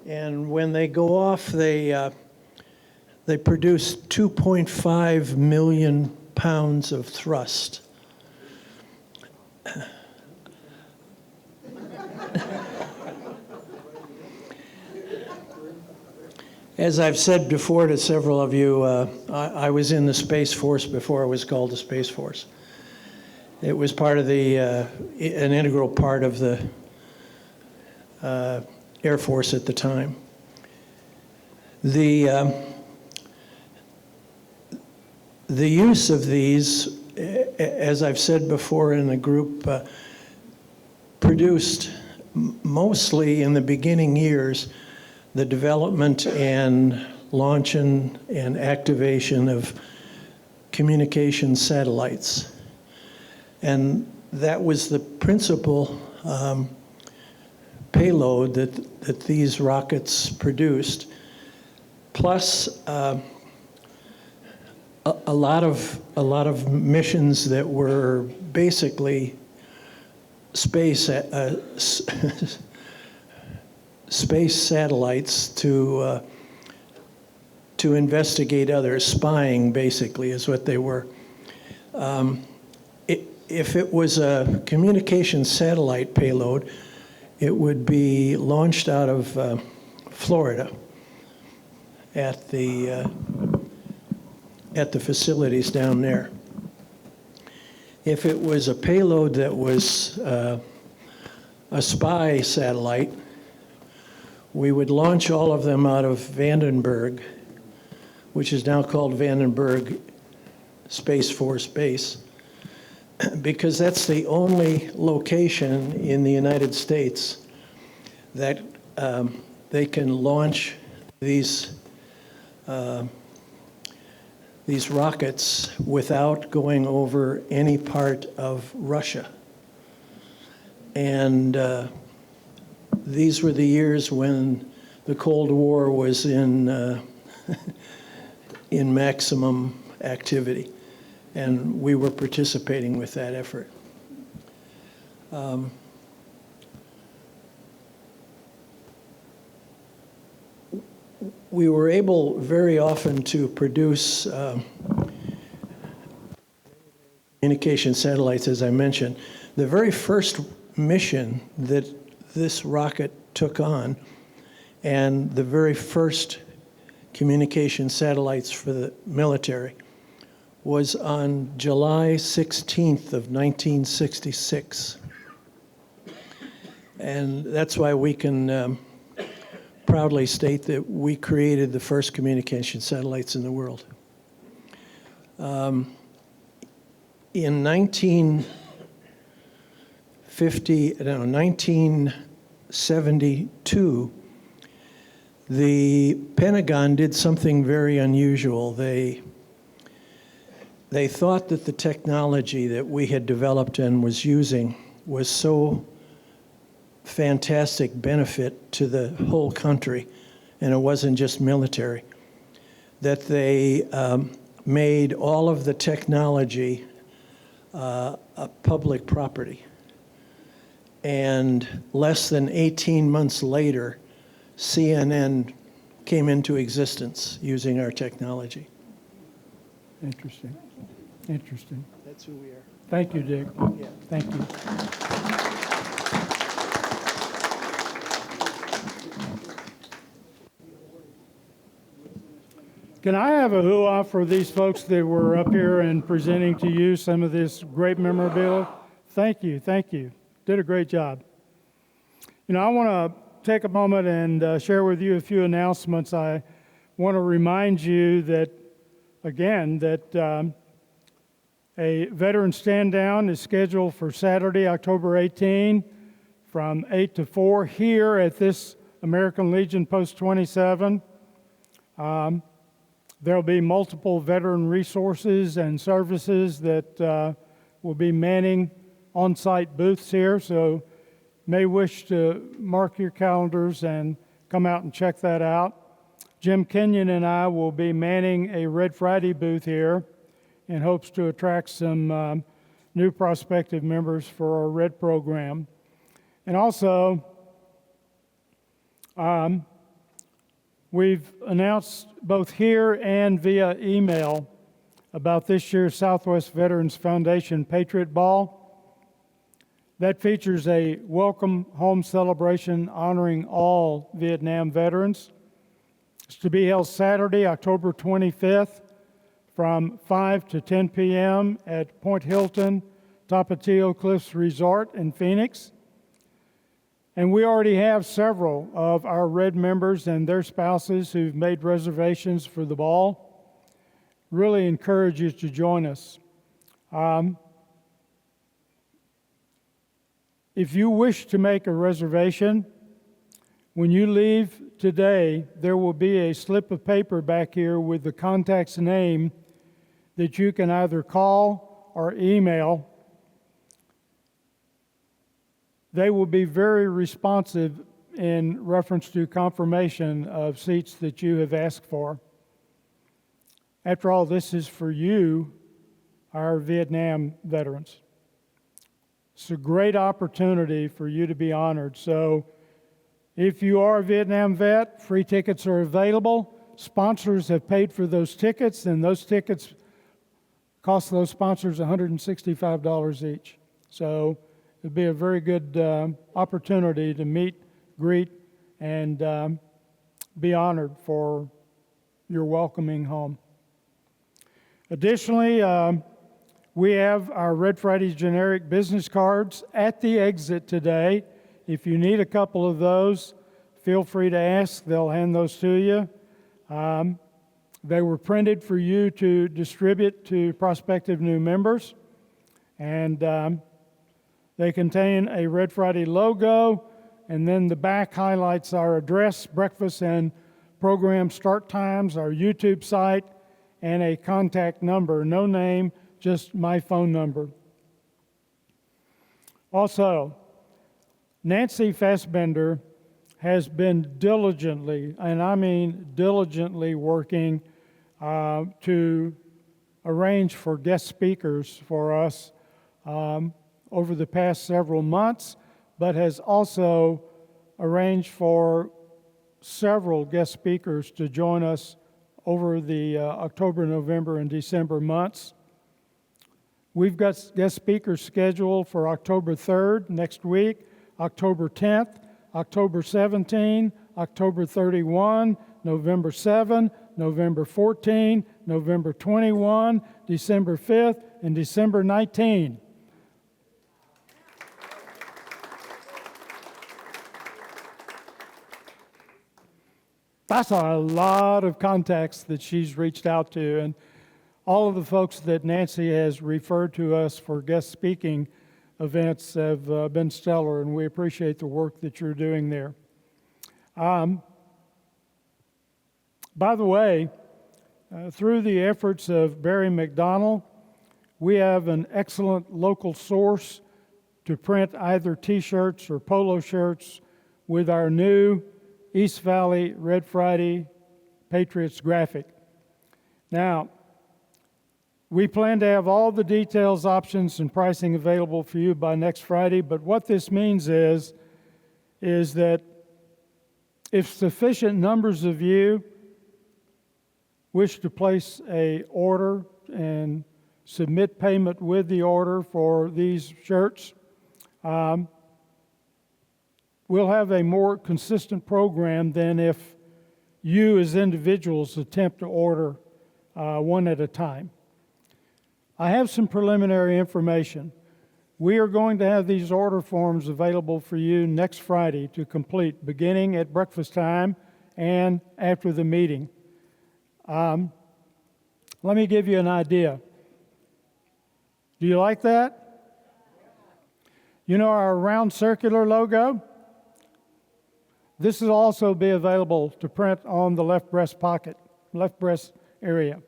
And when they go off, they produce 2.5 million pounds of thrust. As I've said before to several of you, I was in the Space Force before it was called the Space Force. It was part of an integral part of the Air Force at the time. The use of these, as I've said before in the group, produced mostly in the beginning years the development and launch and activation of communication satellites. And that was the principal payload that these rockets produced, plus a lot of missions that were basically space satellites to investigate others. Spying, basically, is what they were. If it was a communication satellite payload, it would be launched out of Florida at the facilities down there. If it was a payload that was a spy satellite, we would launch all of them out of Vandenberg, which is now called Vandenberg Space Force Base, because that's the only location in the United States that they can launch these rockets without going over any part of Russia. And these were the years when the Cold War was in maximum activity, and we were participating with that effort. We were able very often to produce communication satellites, as I mentioned. The very first mission that this rocket took on, and the very first communication satellites for the military, was on July 16th of 1966. And that's why we can proudly state that we created the first communication satellites in the world. In 1972, the Pentagon did something very unusual. They thought that the technology that we had developed and was using was so fantastic benefit to the whole country, and it wasn't just military, that they made all of the technology a public property. and less than 18 months later, CNN came into existence using our technology. Interesting. Interesting. That's who we are. Thank you, Dick. Yeah. Thank you. Can I have a hoo-ah for these folks that were up here and presenting to you some of this great memorabilia? Thank you, thank you. Did a great job. You know, I want to take a moment and share with you a few announcements. I want to remind you that, again, that a veteran stand down is scheduled for Saturday, October 18, from 8 to 4 here at this American Legion Post 27. There'll be multiple veteran resources and services that will be manning on-site booths here, so may wish to mark your calendars and come out and check that out. Jim Kenyon and I will be manning a Red Friday booth here in hopes to attract some new prospective members for our Red program. And also, we've announced both here and via email about this year's Southwest Veterans Foundation Patriot Ball. That features a welcome home celebration honoring all Vietnam veterans. It's to be held Saturday, October 25th from 5 to 10 p.m. at Point Hilton, Tapatio Cliffs Resort in Phoenix. And we already have several of our Red members and their spouses who've made reservations for the ball. Really encourage you to join us. If you wish to make a reservation, when you leave today, there will be a slip of paper back here with the contact's name that you can either call or email. They will be very responsive in reference to confirmation of seats that you have asked for. After all, this is for you, our Vietnam veterans. It's a great opportunity for you to be honored. So if you are a Vietnam vet, free tickets are available. Sponsors have paid for those tickets, and those tickets cost those sponsors $165 each. So it'd be a very good opportunity to meet, greet, and be honored for your welcoming home. Additionally, we have our Red Friday generic business cards at the exit today. If you need a couple of those, feel free to ask. They'll hand those to you. They were printed for you to distribute to prospective new members. And they contain a Red Friday logo, and then the back highlights our address, breakfast, and program start times, our YouTube site, and a contact number. No name, just my phone number. Also, Nancy Fassbender has been diligently, and I mean diligently, working to arrange for guest speakers for us over the past several months, but has also arranged for several guest speakers to join us over the October, November, and December months. We've got guest speakers scheduled for October 3rd, next week, October 10th, October 17, October 31, November 7, November 14, November 21, December 5th, and December 19. That's a lot of contacts that she's reached out to, and all of the folks that Nancy has referred to us for guest speaking events have been stellar, and we appreciate the work that you're doing there. By the way, through the efforts of Barry McDonald, we have an excellent local source to print either T-shirts or polo shirts with our new East Valley Red Friday Patriots graphic. Now, We plan to have all the details, options, and pricing available for you by next Friday, but what this means is that if sufficient numbers of you wish to place a order and submit payment with the order for these shirts, we'll have a more consistent program than if you as individuals attempt to order one at a time. I have some preliminary information. We are going to have these order forms available for you next Friday to complete, beginning at breakfast time and after the meeting. Let me give you an idea. Do you like that? You know our round circular logo? This will also be available to print on the left breast pocket, left breast area.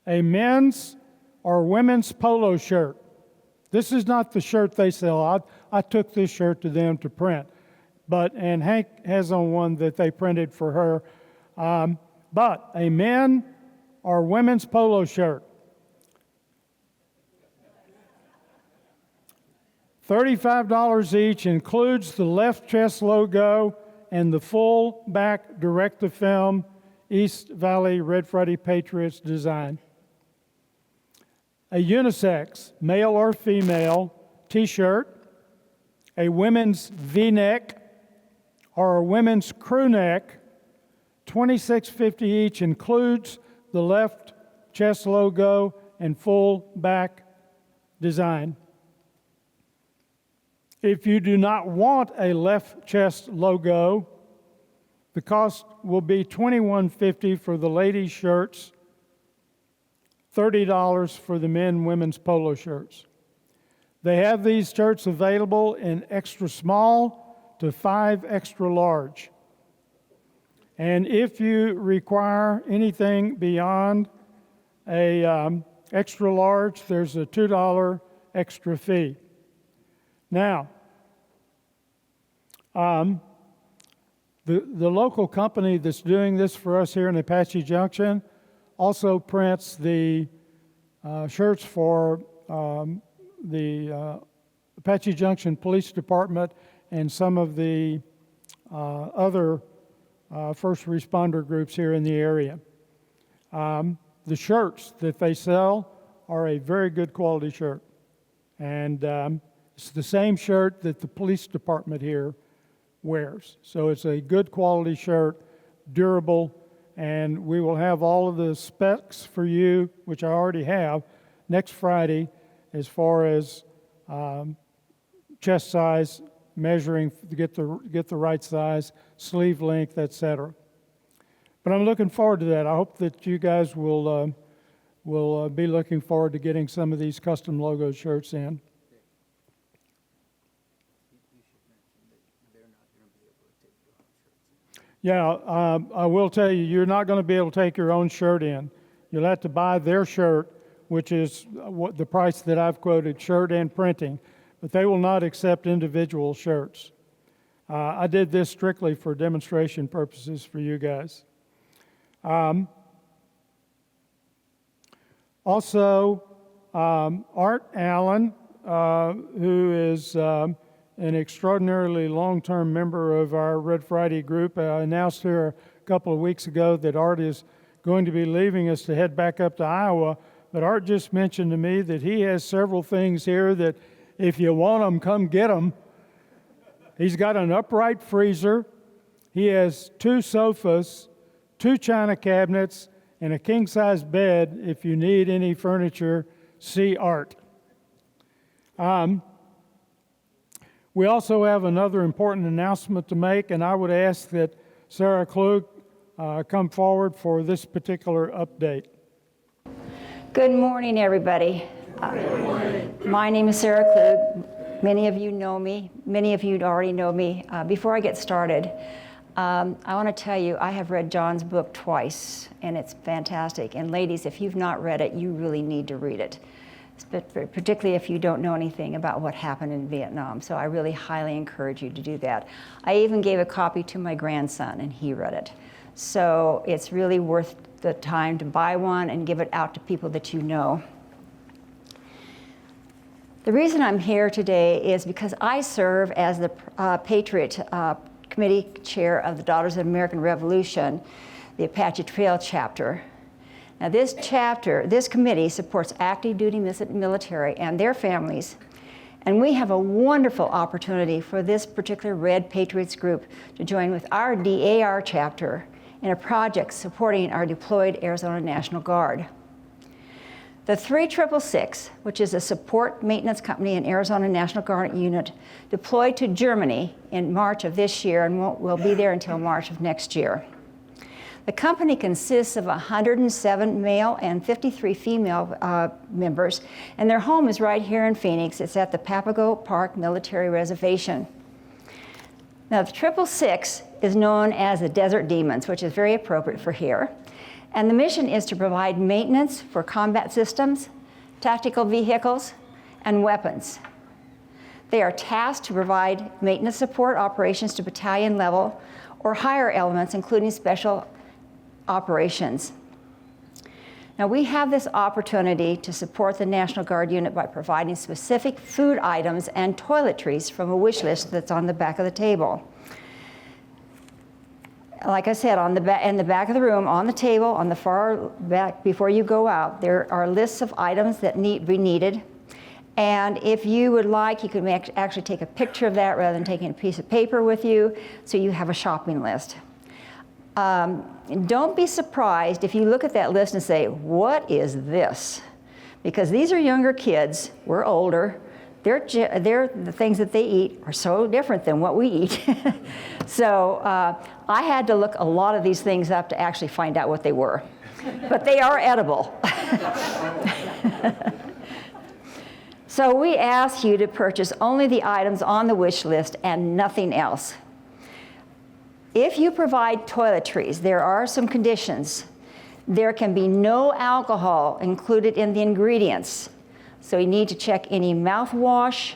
A men's or women's polo shirt. This is not the shirt they sell. I took this shirt to them to print, and Hank has on one that they printed for her. But a men or women's polo shirt, $35 each, includes the left chest logo and the full back direct-to-film East Valley Red Friday Patriots design. A unisex, male or female, t-shirt, a women's V-neck or a women's crew neck, $26.50 each, includes the left chest logo and full back design. If you do not want a left chest logo, the cost will be $21.50 for the ladies' shirts, $30 for the men and women's polo shirts. They have these shirts available in extra small to 5 extra large. And if you require anything beyond a extra large, there's a $2 extra fee. Now, the local company that's doing this for us here in Apache Junction also prints the shirts for the Apache Junction Police Department and some of the other first responder groups here in the area. The shirts that they sell are a very good quality shirt. And it's the same shirt that the police department here wears. So it's a good quality shirt, durable, and we will have all of the specs for you, which I already have, next Friday as far as chest size, measuring to get the right size, sleeve length, etc. But I'm looking forward to that. I hope that you guys will be looking forward to getting some of these custom logo shirts in. Yeah, I will tell you, you're not going to be able to take your own shirt in. You'll have to buy their shirt, which is what the price that I've quoted, shirt and printing. But they will not accept individual shirts. I did this strictly for demonstration purposes for you guys. Also, Art Allen, who is an extraordinarily long-term member of our Red Friday group. I announced here a couple of weeks ago that Art is going to be leaving us to head back up to Iowa, but Art just mentioned to me that he has several things here that if you want them, come get them. He's got an upright freezer. He has 2 sofas, 2 china cabinets, and a king-size bed. If you need any furniture, see Art. We also have another important announcement to make, and I would ask that Sarah Klug come forward for this particular update. Good morning, everybody. Good morning. My name is Sarah Klug. Many of you know me. Many of you already know me. Before I get started, I want to tell you I have read John's book twice, and it's fantastic. And ladies, if you've not read it, you really need to read it, particularly if you don't know anything about what happened in Vietnam. So I really highly encourage you to do that. I even gave a copy to my grandson, and he read it. So it's really worth the time to buy one and give it out to people that you know. The reason I'm here today is because I serve as the Patriot Committee Chair of the Daughters of the American Revolution, the Apache Trail chapter. Now this committee supports active duty military and their families. And we have a wonderful opportunity for this particular Red Patriots group to join with our DAR chapter in a project supporting our deployed Arizona National Guard. The 3666, which is a support maintenance company in Arizona National Guard unit, deployed to Germany in March of this year and will be there until March of next year. The company consists of 107 male and 53 female members, and their home is right here in Phoenix. It's at the Papago Park Military Reservation. Now, the 666 is known as the Desert Demons, which is very appropriate for here. And the mission is to provide maintenance for combat systems, tactical vehicles, and weapons. They are tasked to provide maintenance support operations to battalion level or higher elements, including special operations. Now, we have this opportunity to support the National Guard unit by providing specific food items and toiletries from a wish list that's on the back of the table. Like I said, in the back of the room, on the table, on the far back, before you go out, there are lists of items that be needed. And if you would like, you can actually take a picture of that rather than taking a piece of paper with you, so you have a shopping list. Don't be surprised if you look at that list and say, what is this? Because these are younger kids, we're older, the things that they eat are so different than what we eat. So I had to look a lot of these things up to actually find out what they were. But they are edible. So we ask you to purchase only the items on the wish list and nothing else. If you provide toiletries, there are some conditions. There can be no alcohol included in the ingredients. So you need to check any mouthwash,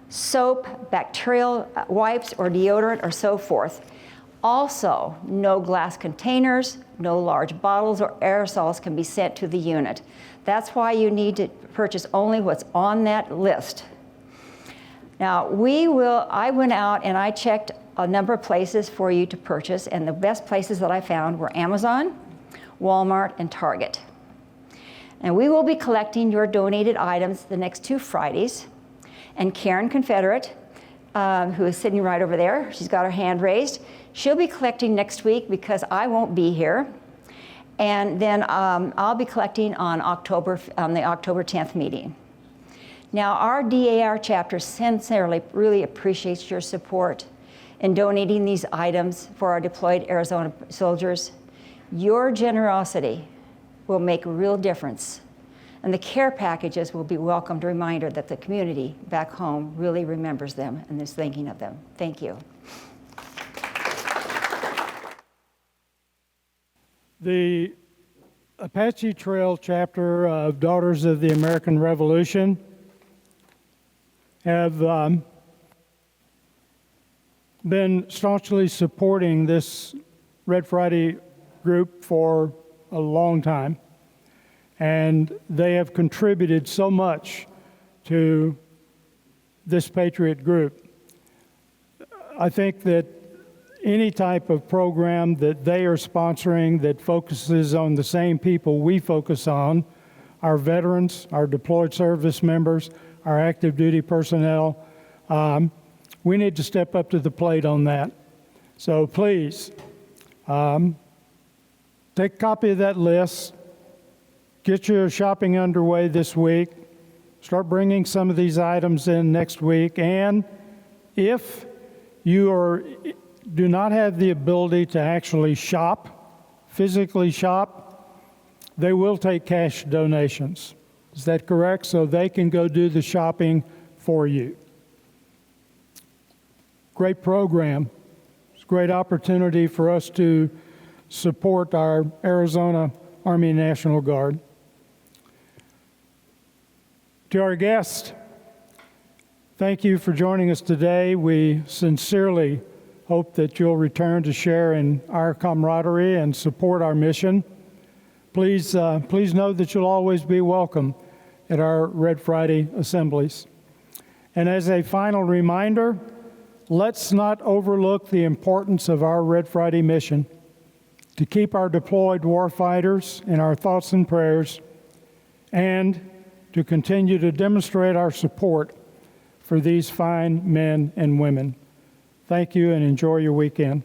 soap, bacterial wipes, or deodorant, or so forth. Also, no glass containers, no large bottles or aerosols can be sent to the unit. That's why you need to purchase only what's on that list. Now, I went out and I checked a number of places for you to purchase, and the best places that I found were Amazon, Walmart, and Target. And we will be collecting your donated items the next 2 Fridays. And Karen Confederate, who is sitting right over there, she's got her hand raised, she'll be collecting next week because I won't be here. And then I'll be collecting on the October 10th meeting. Now, our DAR chapter sincerely really appreciates your support in donating these items for our deployed Arizona soldiers. Your generosity will make a real difference. And the care packages will be a welcomed reminder that the community back home really remembers them and is thinking of them. Thank you. The Apache Trail chapter of Daughters of the American Revolution have been staunchly supporting this Red Friday group for a long time, and they have contributed so much to this Patriot group. I think that any type of program that they are sponsoring that focuses on the same people we focus on, our veterans, our deployed service members, our active duty personnel, we need to step up to the plate on that. So please, take a copy of that list, get your shopping underway this week, start bringing some of these items in next week, and if you do not have the ability to actually physically shop, they will take cash donations. Is that correct? So they can go do the shopping for you. Great program. It's a great opportunity for us to support our Arizona Army National Guard. To our guests, thank you for joining us today. We sincerely Hope that you'll return to share in our camaraderie and support our mission. Please know that you'll always be welcome at our Red Friday assemblies. And as a final reminder, let's not overlook the importance of our Red Friday mission to keep our deployed warfighters in our thoughts and prayers, and to continue to demonstrate our support for these fine men and women. Thank you and enjoy your weekend.